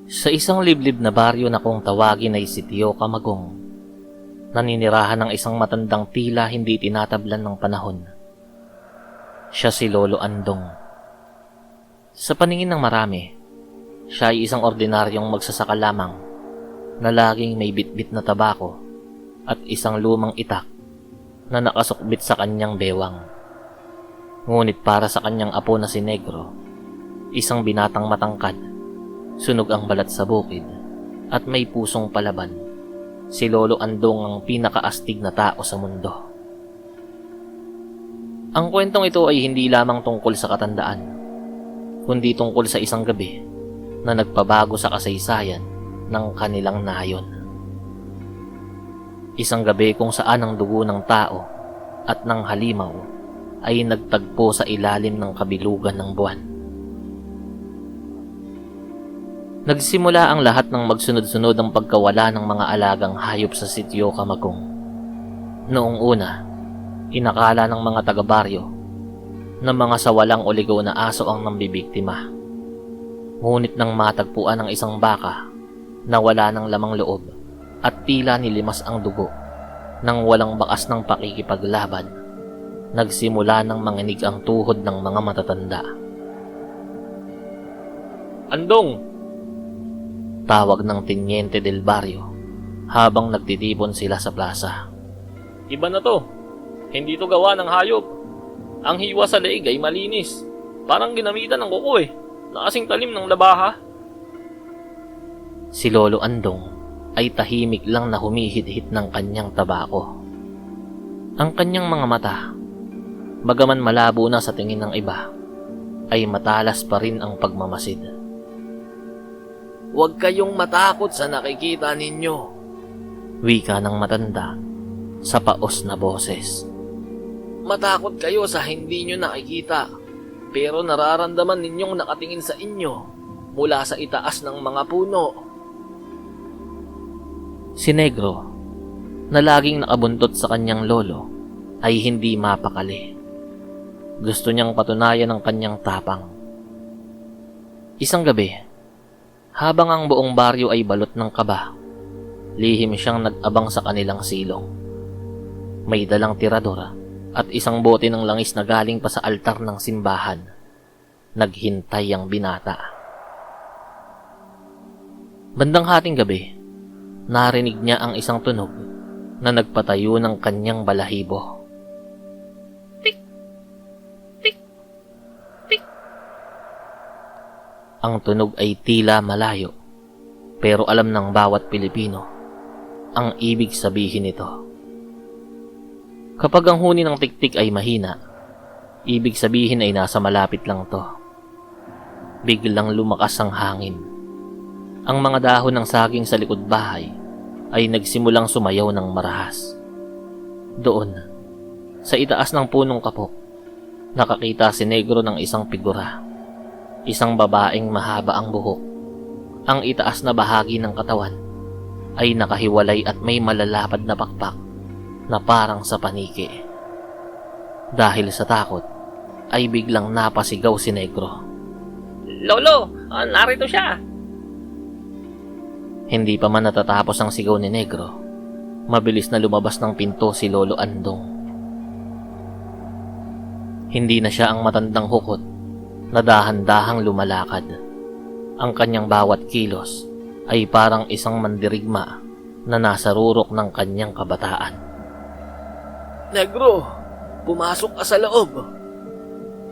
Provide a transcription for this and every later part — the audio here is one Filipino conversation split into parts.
Sa isang liblib na baryo na kung tawagin ay Sitio Camagong, naninirahan ng isang matandang tila hindi tinatablan ng panahon. Siya si Lolo Andong. Sa paningin ng marami, siya ay isang ordinaryong magsasaka lamang na laging may bitbit na tabako at isang lumang itak na nakasukbit sa kanyang bewang. Ngunit para sa kanyang apo na si Negro, isang binatang matangkad, sunog ang balat sa bukid at may pusong palaban, si Lolo Andong ang pinakaastig na tao sa mundo. Ang kwentong ito ay hindi lamang tungkol sa katandaan, kundi tungkol sa isang gabi na nagpabago sa kasaysayan ng kanilang nayon. Isang gabi kung saan ang dugo ng tao at ng halimaw ay nagtagpo sa ilalim ng kabilugan ng buwan. Nagsimula ang lahat ng magsunod-sunod ang pagkawala ng mga alagang hayop sa Sitio Camagong. Noong una, inakala ng mga taga-baryo na mga sawalang o ligaw na aso ang nambibiktima. Ngunit nang matagpuan ng isang baka na wala ng lamang loob at tila nilimas ang dugo nang walang bakas ng pakikipaglaban, nagsimula ng manginig ang tuhod ng mga matatanda. "Andong!" tawag ng Teniente del Barrio habang nagtitipon sila sa plaza. "Iba na to. Hindi to gawa ng hayop. Ang hiwa sa leeg ay malinis. Parang ginamitan ng kuko eh. Nakasing talim ng labaha." Si Lolo Andong ay tahimik lang na humihit-hit ng kanyang tabako. Ang kanyang mga mata, bagaman malabo na sa tingin ng iba, ay matalas pa rin ang pagmamasid. "Huwag kayong matakot sa nakikita ninyo," wika ng matanda sa paos na boses. "Matakot kayo sa hindi nyo nakikita, pero nararamdaman ninyong nakatingin sa inyo mula sa itaas ng mga puno." Si Negro, na laging nakabuntot sa kanyang lolo, ay hindi mapakali. Gusto niyang patunayan ang kanyang tapang. Isang gabi, habang ang buong baryo ay balot ng kaba, lihim siyang nag-abang sa kanilang silong. May dalang tirador at isang bote ng langis na galing pa sa altar ng simbahan. Naghintay ang binata. Bandang hating gabi, narinig niya ang isang tunog na nagpatayo ng kanyang balahibo. Tik! Tik! Tik! Ang tunog ay tila malayo, pero alam ng bawat Pilipino ang ibig sabihin nito. Kapag ang huni ng tiktik ay mahina, ibig sabihin ay nasa malapit lang to. Biglang lumakas ang hangin. Ang mga dahon ng saging sa likod bahay ay nagsimulang sumayaw ng marahas. Doon, sa itaas ng punong kapok, nakakita si Negro ng isang figura. Isang babaeng mahaba ang buhok. Ang itaas na bahagi ng katawan ay nakahiwalay at may malalapad na pakpak na parang sa paniki. Dahil sa takot, ay biglang napasigaw si Negro. "Lolo, narito siya!" Hindi pa man natatapos ang sigaw ni Negro, mabilis na lumabas ng pinto si Lolo Andong. Hindi na siya ang matandang hukot na dahan-dahang lumalakad. Ang kanyang bawat kilos ay parang isang mandirigma na nasa rurok ng kanyang kabataan. "Negro, pumasok ka sa loob,"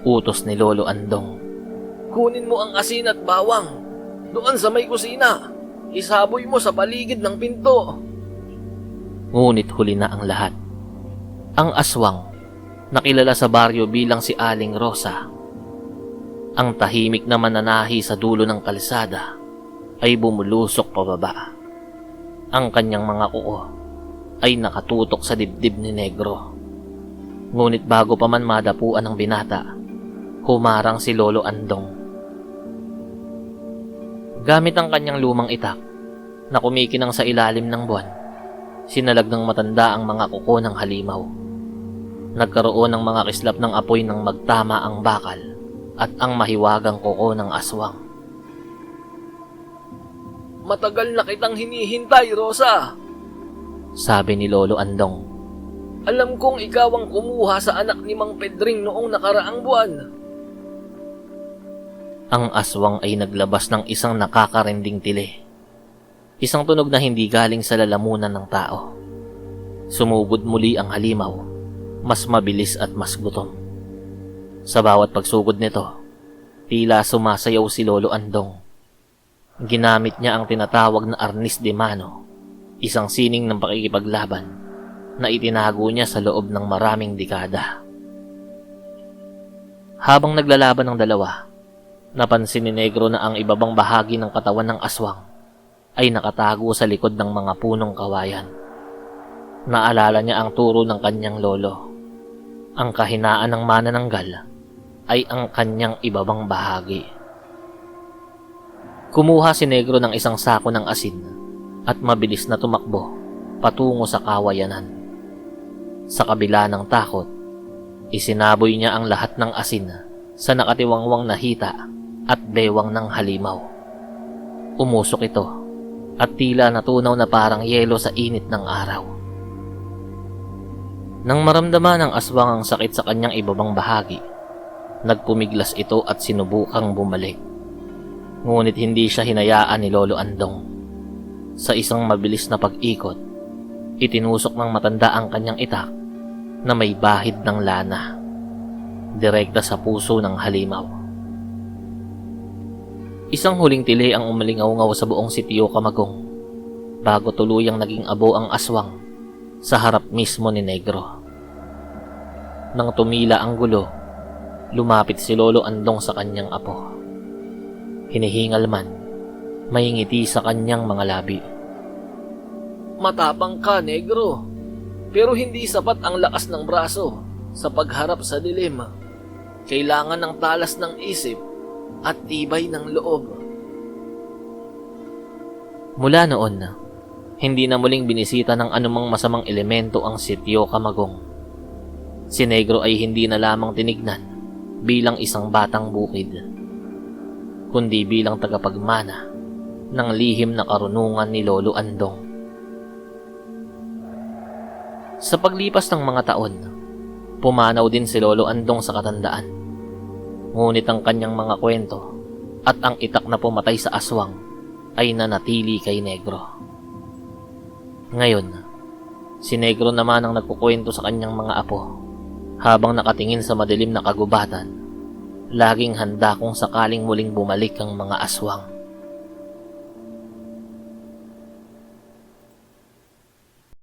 utos ni Lolo Andong. "Kunin mo ang asin at bawang doon sa may kusina. Isaboy mo sa paligid ng pinto." Ngunit huli na ang lahat. Ang aswang, nakilala sa baryo bilang si Aling Rosa, ang tahimik na mananahi sa dulo ng kalsada, ay bumulusok pababa. Ang kanyang mga kuko ay nakatutok sa dibdib ni Negro. Ngunit bago pa man madapuan ng binata, humarang si Lolo Andong. Gamit ang kanyang lumang itak na kumikinang sa ilalim ng buwan, sinalag ng matanda ang mga kuko ng halimaw. Nagkaroon ng mga kislap ng apoy nang magtama ang bakal at ang mahiwagang kuko ng aswang. Matagal na kitang hinihintay, Rosa. Sabi ni Lolo Andong. Alam kong ikaw ang kumuha sa anak ni Mang Pedring noong nakaraang buwan. Ang aswang ay naglabas ng isang nakakarinding tili. Isang tunog na hindi galing sa lalamunan ng tao. Sumugod muli ang halimaw, mas mabilis at mas gutom. Sa bawat pagsugod nito, tila sumasayaw si Lolo Andong. Ginamit niya ang tinatawag na arnis de mano, isang sining ng pakikipaglaban na itinago niya sa loob ng maraming dekada. Habang naglalaban ng dalawa, napansin ni Negro na ang ibabang bahagi ng katawan ng aswang ay nakatago sa likod ng mga punong kawayan. Naalala niya ang turo ng kanyang lolo. Ang kahinaan ng manananggal ay ang kanyang ibabang bahagi. Kumuha si Negro ng isang sako ng asin at mabilis na tumakbo patungo sa kawayanan. Sa kabila ng takot, isinaboy niya ang lahat ng asin sa nakatiwangwang na hita at bewang ng halimaw. Umusok ito at tila natunaw na parang yelo sa init ng araw. Nang maramdaman ng aswang ang sakit sa kanyang ibabang bahagi, nagpumiglas ito at sinubukang bumalik. Ngunit hindi siya hinayaan ni Lolo Andong. Sa isang mabilis na pag-ikot, itinusok ng matanda ang kanyang itak na may bahid ng lana, direkta sa puso ng halimaw. Isang huling tili ang umalingaw-ngaw sa buong sitio Camagong bago tuluyang naging abo ang aswang sa harap mismo ni Negro. Nang tumila ang gulo, lumapit si Lolo Andong sa kanyang apo. Hinihingal man, may ngiti sa kanyang mga labi. Matapang ka, Negro. Pero hindi sapat ang lakas ng braso sa pagharap sa dilim. Kailangan ng talas ng isip at tibay ng loob. Mula noon, hindi na muling binisita ng anumang masamang elemento ang sitio Camagong. Si Negro ay hindi na lamang tinignan bilang isang batang bukid, kundi bilang tagapagmana ng lihim na karunungan ni Lolo Andong. Sa paglipas ng mga taon, pumanaw din si Lolo Andong sa katandaan. Ngunit ang kanyang mga kwento at ang itak na pumatay sa aswang ay nanatili kay Negro. Ngayon, si Negro naman ang nagkukwento sa kanyang mga apo habang nakatingin sa madilim na kagubatan, laging handa kung sakaling muling bumalik ang mga aswang.